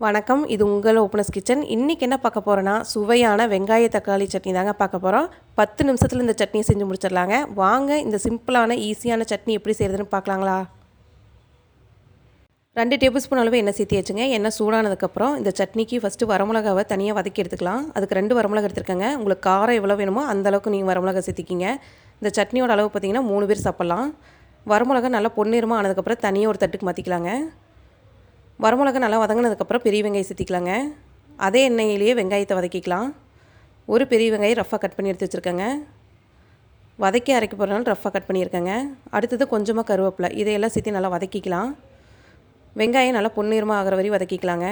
வணக்கம், இது உங்கள் ஓப்பனர்ஸ் கிச்சன். இன்றைக்கி என்ன பார்க்க போகிறோன்னா, சுவையான வெங்காய தக்காளி சட்னி தாங்க பார்க்க போகிறோம். 10 நிமிஷத்தில் இந்த சட்னியை செஞ்சு முடிச்சிடலாங்க. வாங்க இந்த சிம்பிளான ஈஸியான சட்னி எப்படி செய்கிறதுன்னு பார்க்கலாங்களா. 2 டேபிள் ஸ்பூன் அளவு எண்ணெய் சேர்த்தியாச்சுங்க. எண்ணெய் சூடானதுக்கப்புறம் இந்த சட்னிக்கு ஃபஸ்ட்டு வரமிளகாவை தனியாக வதக்கி எடுத்துக்கலாம். அதுக்கு 2 வரமிளகா எடுத்துருக்கேங்க. உங்களுக்கு காரம் எவ்வளோ வேணுமோ அந்தளவுக்கு நீங்கள் வரமிளகா சேர்த்திக்கிங்க. இந்த சட்னியோட அளவு பார்த்திங்கன்னா 3 பேர் சாப்பிட்லாம். வரமிளகா நல்லா பொன்னிறமாக ஆனதுக்கப்புறம் தனியாக ஒரு தட்டுக்கு மாற்றிக்கலாங்க. வரமிளகா நல்லா வதங்கினதுக்கப்புறம் பெரிய வெங்காயம் சேர்த்திக்கலாங்க. அதே எண்ணெயிலேயே வெங்காயத்தை வதக்கிக்கலாம். ஒரு பெரிய வெங்காயம் ரஃப்பாக கட் பண்ணி எடுத்து வச்சுருக்கேங்க. வதக்கி அரைக்க போகிறனால ரஃப்பாக கட் பண்ணியிருக்கேங்க. அடுத்தது கொஞ்சமாக கருவேப்பிலை, இதையெல்லாம் சேர்த்து நல்லா வதக்கிக்கலாம். வெங்காயம் நல்லா பொன்னிறமாக ஆகிற வரையும் வதக்கிக்கலாங்க.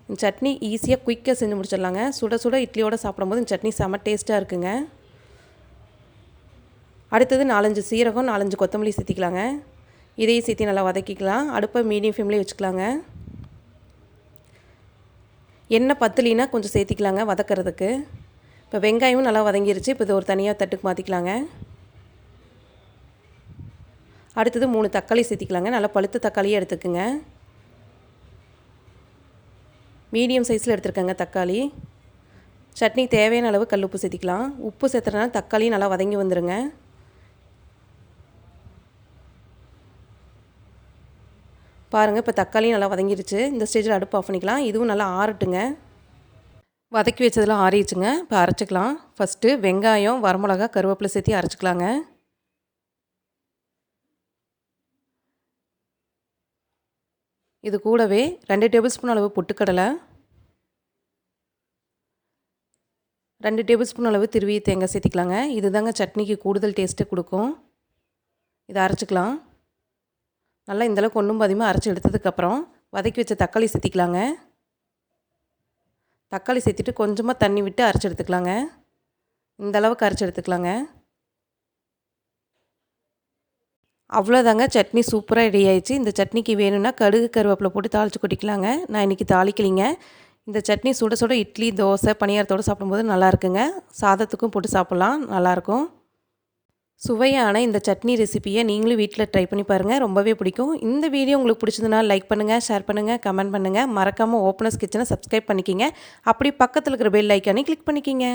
இந்த சட்னி ஈஸியாக குயிக்காக செஞ்சு முடிச்சிடலாங்க. சுட சுட இட்லியோடு சாப்பிடும்போது இந்த சட்னி செம்ம டேஸ்ட்டாக இருக்குங்க. அடுத்தது 4-5 சீரகம், 4-5 கொத்தமல்லி சேர்த்திக்கலாங்க. இதையும் சேர்த்து நல்லா வதக்கிக்கலாம். அடுப்பை மீடியம் ஃப்ளேம்லேயே வச்சுக்கலாங்க. எண்ணெய் பத்தலினா கொஞ்சம் சேர்த்திக்கலாங்க வதக்கிறதுக்கு. இப்போ வெங்காயமும் நல்லா வதங்கிருச்சு. இப்போ இது ஒரு தனியாக தட்டுக்கு மாற்றிக்கலாங்க. அடுத்தது 3 தக்காளி சேர்த்திக்கலாங்க. நல்லா பழுத்த தக்காளியே எடுத்துக்குங்க. மீடியம் சைஸில் எடுத்துருக்கேங்க தக்காளி. சட்னி தேவையான அளவு கல் உப்பு சேர்த்திக்கலாம். உப்பு சேர்த்துறதுனால தக்காளியும் நல்லா வதங்கி வந்துடுங்க. பாருங்கள், இப்போ தக்காளியும் நல்லா வதங்கிடுச்சு. இந்த ஸ்டேஜில் அடுப்பு ஆஃப் பண்ணிக்கலாம். இதுவும் நல்லா ஆறட்டுங்க. வதக்கி வச்சதெல்லாம் ஆறிடுச்சுங்க. இப்போ அரைச்சிக்கலாம். ஃபஸ்ட்டு வெங்காயம், வரமிளகா, கருவேப்பிலை சேர்த்து அரைச்சிக்கலாங்க. இது கூடவே 2 டேபிள் ஸ்பூன் அளவு பொட்டுக்கடலை, 2 டேபிள் ஸ்பூன் அளவு திருவிய தேங்காய் சேர்த்திக்கலாங்க. இது தாங்க சட்னிக்கு கூடுதல் டேஸ்ட்டு கொடுக்கும். இதை அரைச்சிக்கலாம். நல்லா இந்தளவுக்கு ஒன்றும் பாதியமாக அரைச்சி எடுத்ததுக்கப்புறம் வதக்கி வச்ச தக்காளி சேர்த்திக்கலாங்க. தக்காளி சேர்த்துட்டு கொஞ்சமாக தண்ணி விட்டு அரைச்சி எடுத்துக்கலாங்க. இந்தளவுக்கு அரைச்சி எடுத்துக்கலாங்க. அவ்வளோதாங்க, சட்னி சூப்பராக ரெடி ஆயிடுச்சு. இந்த சட்னிக்கு வேணும்னா கடுகு கருவேப்பிலை போட்டு தாளித்து கொட்டிக்கலாங்க. நான் இன்றைக்கி தாளிக்கலிங்க. இந்த சட்னி சுட சுட இட்லி, தோசை, பணியாரத்தோடு சாப்பிடும்போது நல்லா இருக்குங்க. சாதத்துக்கும் போட்டு சாப்பிட்லாம், நல்லாயிருக்கும். சுவையான இந்த சட்னி ரெசிப்பியை நீங்களும் வீட்டில் ட்ரை பண்ணி பாருங்கள், ரொம்பவே பிடிக்கும். இந்த வீடியோ உங்களுக்கு பிடிச்சதுன்னா லைக் பண்ணுங்கள், ஷேர் பண்ணுங்கள், கமெண்ட் பண்ணுங்கள். மறக்காமல் ஓப்பனர்ஸ் கிச்சனை சப்ஸ்கிரைப் பண்ணிக்கிங்க. அப்படி பக்கத்தில் இருக்கிற பெல் ஐக்கானே கிளிக் பண்ணிக்கிங்க.